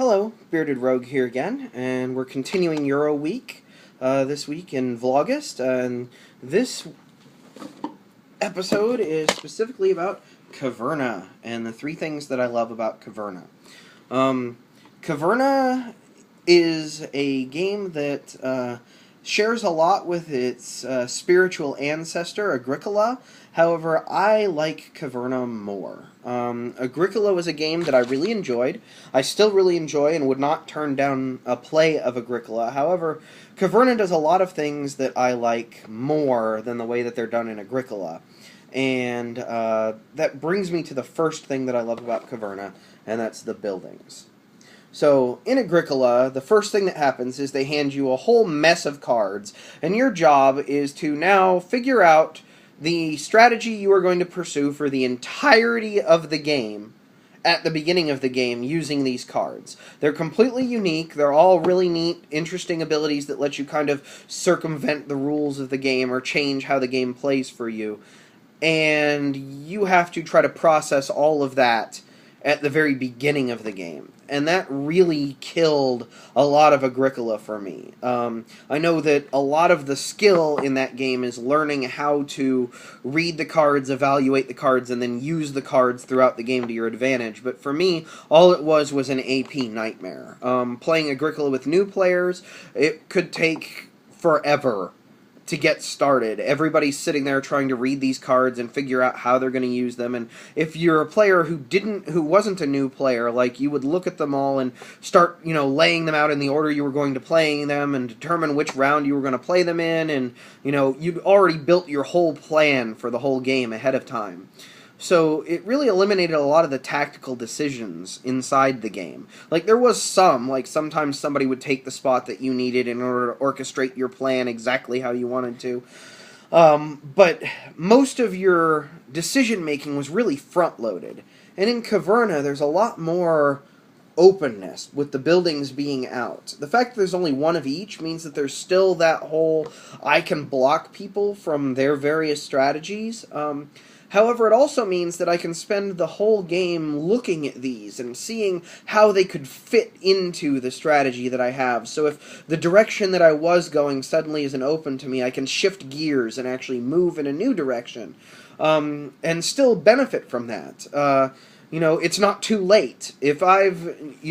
Hello, Bearded Rogue here again, and we're continuing Euro Week this week in Vlogust, and this episode is specifically about Caverna, and the three things that I love about Caverna. Caverna is a game that shares a lot with its spiritual ancestor, Agricola. However, I like Caverna more. Agricola was a game that I really enjoyed. I still really enjoy and would not turn down a play of Agricola. However, Caverna does a lot of things that I like more than the way that they're done in Agricola. And that brings me to the first thing that I love about Caverna, and that's the buildings. So, in Agricola, the first thing that happens is they hand you a whole mess of cards, and your job is to now figure out the strategy you are going to pursue for the entirety of the game at the beginning of the game using these cards. They're completely unique. They're all really neat, interesting abilities that let you kind of circumvent the rules of the game or change how the game plays for you. And you have to try to process all of that at the very beginning of the game. And that really killed a lot of Agricola for me. I know that a lot of the skill in that game is learning how to read the cards, evaluate the cards, and then use the cards throughout the game to your advantage. But for me, all it was an AP nightmare. Playing Agricola with new players, it could take forever to get started. Everybody's sitting there trying to read these cards and figure out how they're going to use them. And if you're a player who wasn't a new player, like, you would look at them all and start, laying them out in the order you were going to play them and determine which round you were going to play them in, and, you'd already built your whole plan for the whole game ahead of time. So it really eliminated a lot of the tactical decisions inside the game. Like, there was sometimes somebody would take the spot that you needed in order to orchestrate your plan exactly how you wanted to. But most of your decision-making was really front-loaded. And in Caverna, there's a lot more openness with the buildings being out. The fact that there's only one of each means that there's still that whole I can block people from their various strategies. However, it also means that I can spend the whole game looking at these and seeing how they could fit into the strategy that I have. So if the direction that I was going suddenly isn't open to me, I can shift gears and actually move in a new direction, and still benefit from that. It's not too late. If I've,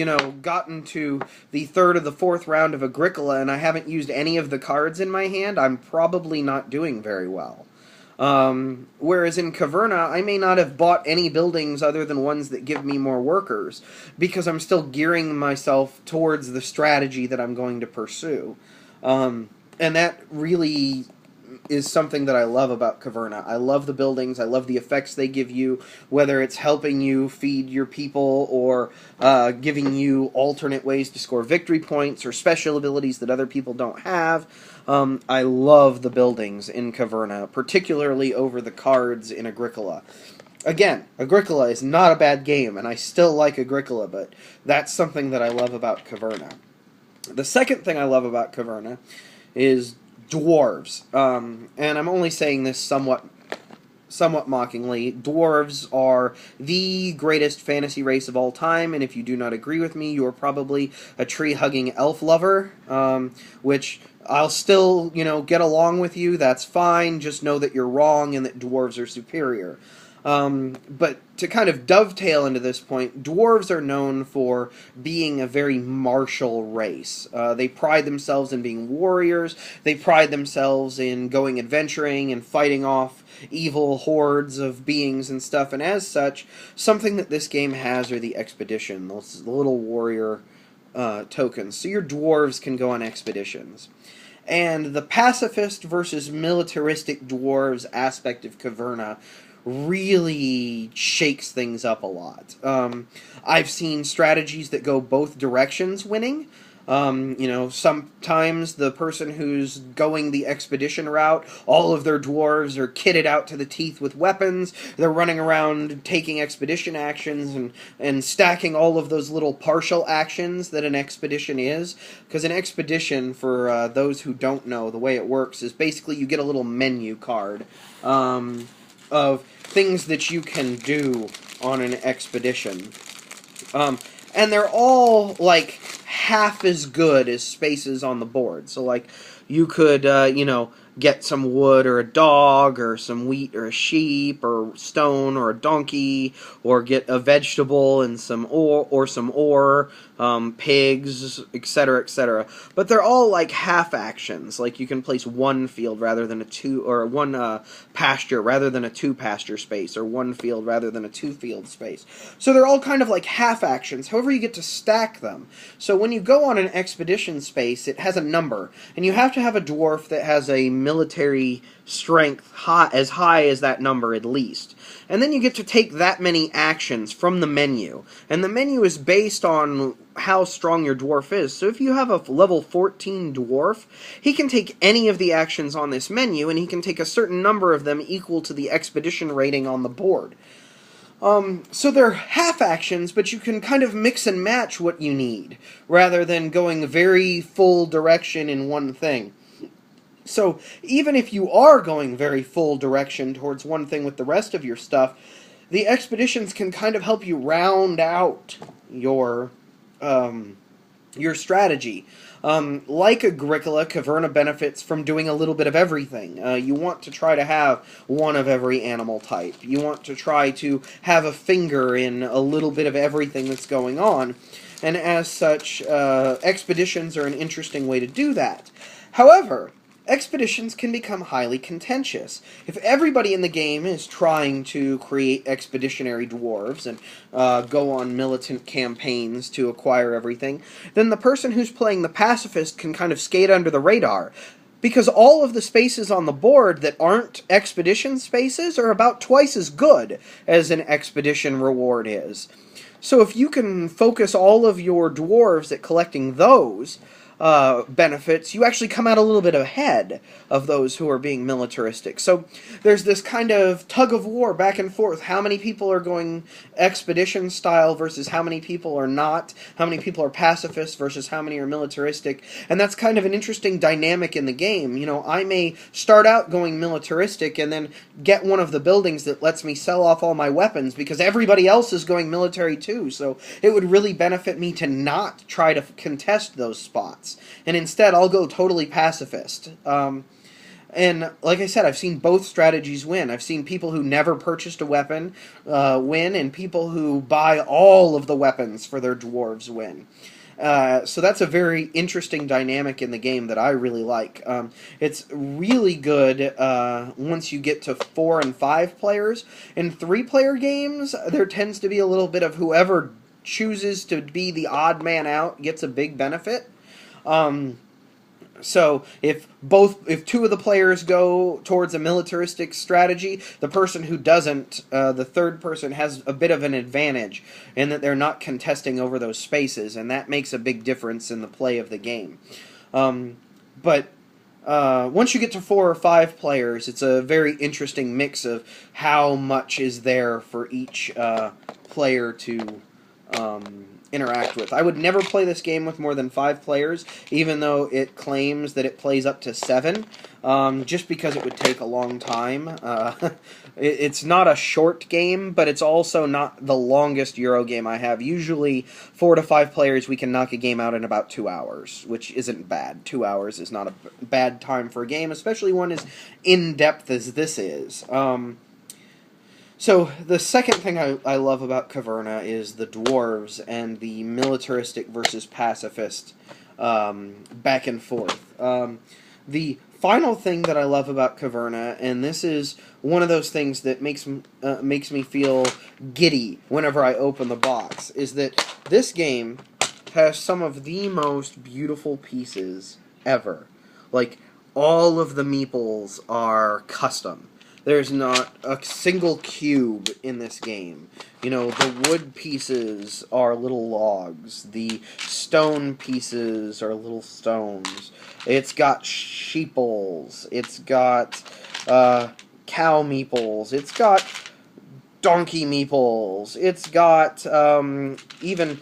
gotten to the third or the fourth round of Agricola and I haven't used any of the cards in my hand, I'm probably not doing very well. Whereas in Caverna, I may not have bought any buildings other than ones that give me more workers, because I'm still gearing myself towards the strategy that I'm going to pursue. And that really is something that I love about Caverna. I love the buildings, I love the effects they give you, whether it's helping you feed your people or giving you alternate ways to score victory points or special abilities that other people don't have. I love the buildings in Caverna, particularly over the cards in Agricola. Again, Agricola is not a bad game, and I still like Agricola, but that's something that I love about Caverna. The second thing I love about Caverna is dwarves. And I'm only saying this somewhat mockingly. Dwarves are the greatest fantasy race of all time, and if you do not agree with me, you are probably a tree-hugging elf lover, which I'll still, get along with you. That's fine. Just know that you're wrong and that dwarves are superior. But to kind of dovetail into this point, dwarves are known for being a very martial race. They pride themselves in being warriors. They pride themselves in going adventuring and fighting off evil hordes of beings and stuff. And as such, something that this game has are the expedition, those little warrior tokens. So your dwarves can go on expeditions. And the pacifist versus militaristic dwarves aspect of Caverna really shakes things up a lot. I've seen strategies that go both directions winning. Sometimes the person who's going the expedition route, all of their dwarves are kitted out to the teeth with weapons. They're running around taking expedition actions and stacking all of those little partial actions that an expedition is. Because an expedition, for those who don't know, the way it works is basically you get a little menu card of things that you can do on an expedition. and they're all, like, half as good as spaces on the board. So, like, you could, get some wood or a dog, or some wheat or a sheep, or stone or a donkey, or get a vegetable and some ore, pigs, etc., etc. But they're all like half actions. Like you can place one field rather than a two, or one pasture rather than a two pasture space, or one field rather than a two field space. So they're all kind of like half actions. However, you get to stack them. So when you go on an expedition space, it has a number, and you have to have a dwarf that has a military strength as high as that number at least. And then you get to take that many actions from the menu. And the menu is based on how strong your dwarf is. So if you have a level 14 dwarf, he can take any of the actions on this menu, and he can take a certain number of them equal to the expedition rating on the board. So they're half actions, but you can kind of mix and match what you need, rather than going very full direction in one thing. So even if you are going very full direction towards one thing with the rest of your stuff, the expeditions can kind of help you round out your strategy. Like Agricola, Caverna benefits from doing a little bit of everything. You want to try to have one of every animal type. You want to try to have a finger in a little bit of everything that's going on. And as such, expeditions are an interesting way to do that. However, expeditions can become highly contentious. If everybody in the game is trying to create expeditionary dwarves and go on militant campaigns to acquire everything, then the person who's playing the pacifist can kind of skate under the radar. Because all of the spaces on the board that aren't expedition spaces are about twice as good as an expedition reward is. So if you can focus all of your dwarves at collecting those benefits, you actually come out a little bit ahead of those who are being militaristic. So there's this kind of tug of war back and forth. How many people are going expedition style versus how many people are not? How many people are pacifists versus how many are militaristic? And that's kind of an interesting dynamic in the game. You know, I may start out going militaristic and then get one of the buildings that lets me sell off all my weapons because everybody else is going military too. So it would really benefit me to not try to contest those spots. And instead, I'll go totally pacifist. And like I said, I've seen both strategies win. I've seen people who never purchased a weapon win, and people who buy all of the weapons for their dwarves win. So that's a very interesting dynamic in the game that I really like. It's really good once you get to 4 and 5 players. In 3-player games, there tends to be a little bit of whoever chooses to be the odd man out gets a big benefit. So if 2 of the players go towards a militaristic strategy, the person who doesn't, the third person has a bit of an advantage in that they're not contesting over those spaces, and that makes a big difference in the play of the game. But once you get to 4 or 5 players, it's a very interesting mix of how much is there for each player to interact with. I would never play this game with more than 5 players, even though it claims that it plays up to 7, just because it would take a long time. It's not a short game, but it's also not the longest Euro game I have. Usually, 4 to 5 players, we can knock a game out in about 2 hours, which isn't bad. 2 hours is not a bad time for a game, especially one as in-depth as this is. So, the second thing I love about Caverna is the dwarves and the militaristic versus pacifist back and forth. The final thing that I love about Caverna, and this is one of those things that makes me feel giddy whenever I open the box, is that this game has some of the most beautiful pieces ever. Like, all of the meeples are custom. There's not a single cube in this game. You know, the wood pieces are little logs. The stone pieces are little stones. It's got sheeples. It's got cow meeples. It's got donkey meeples. It's got even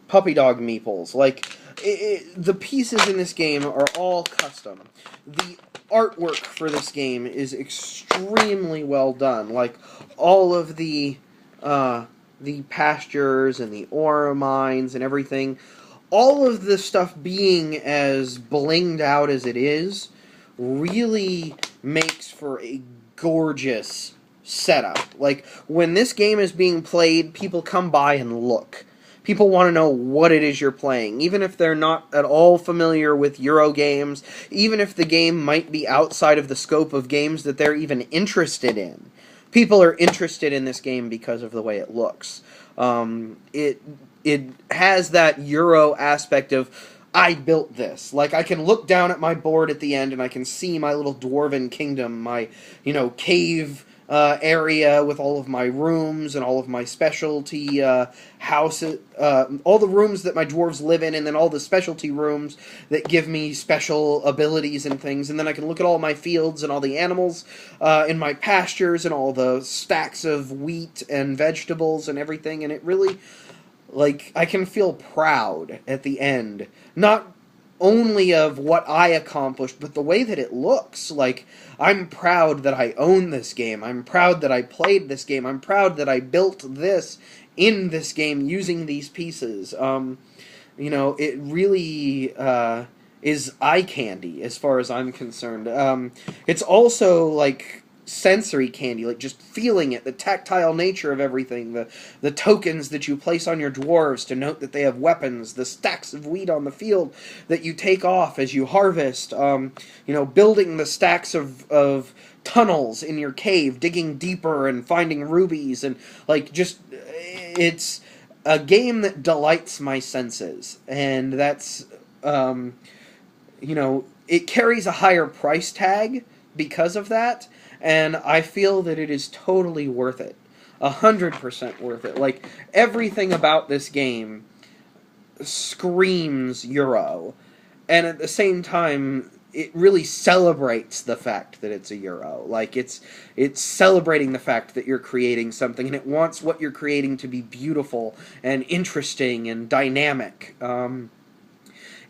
puppy dog meeples. Like, the pieces in this game are all custom. The artwork for this game is extremely well done. Like, all of the the pastures and the ore mines and everything, all of this stuff being as blinged out as it is, really makes for a gorgeous setup. Like, when this game is being played, people come by and look. People want to know what it is you're playing, even if they're not at all familiar with Euro games, even if the game might be outside of the scope of games that they're even interested in. People are interested in this game because of the way it looks. It has that Euro aspect of, I built this. Like, I can look down at my board at the end and I can see my little dwarven kingdom, my, cave area with all of my rooms and all of my specialty houses, all the rooms that my dwarves live in, and then all the specialty rooms that give me special abilities and things. And then I can look at all my fields and all the animals in my pastures and all the stacks of wheat and vegetables and everything. And it really, like, I can feel proud at the end. Not only of what I accomplished, but the way that it looks. Like, I'm proud that I own this game. I'm proud that I played this game. I'm proud that I built this in this game using these pieces. It really is eye candy as far as I'm concerned. It's also, like, sensory candy, like just feeling it, the tactile nature of everything, the tokens that you place on your dwarves to note that they have weapons, the stacks of wheat on the field that you take off as you harvest, building the stacks of tunnels in your cave, digging deeper and finding rubies, and it's a game that delights my senses, and that's, it carries a higher price tag because of that. And I feel that it is totally worth it. 100% worth it. Like, everything about this game screams Euro. And at the same time, it really celebrates the fact that it's a Euro. Like, it's celebrating the fact that you're creating something, and it wants what you're creating to be beautiful and interesting and dynamic.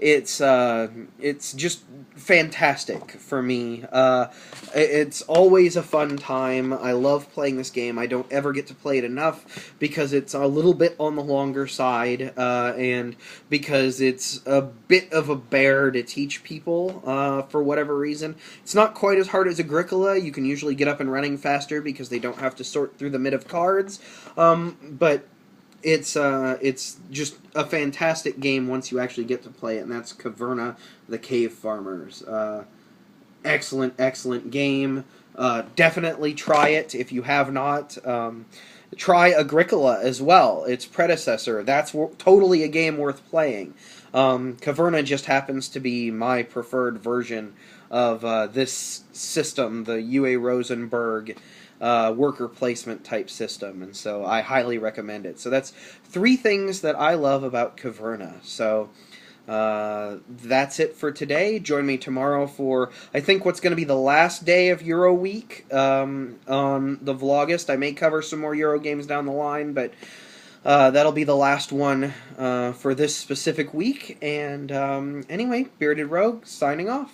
It's just fantastic for me. It's always a fun time. I love playing this game. I don't ever get to play it enough because it's a little bit on the longer side, and because it's a bit of a bear to teach people for whatever reason. It's not quite as hard as Agricola. You can usually get up and running faster because they don't have to sort through the mid of cards, but it's just a fantastic game once you actually get to play it, and that's Caverna, the Cave Farmers. Excellent game. Definitely try it if you have not. Try Agricola as well, its predecessor. That's totally a game worth playing. Caverna just happens to be my preferred version of this system, the UA Rosenberg worker placement type system, and so I highly recommend it. So that's 3 things that I love about Caverna. So that's it for today. Join me tomorrow for, I think, what's going to be the last day of Euro Week on the Vlogust. I may cover some more Euro games down the line, but that'll be the last one for this specific week. And anyway, Bearded Rogue, signing off.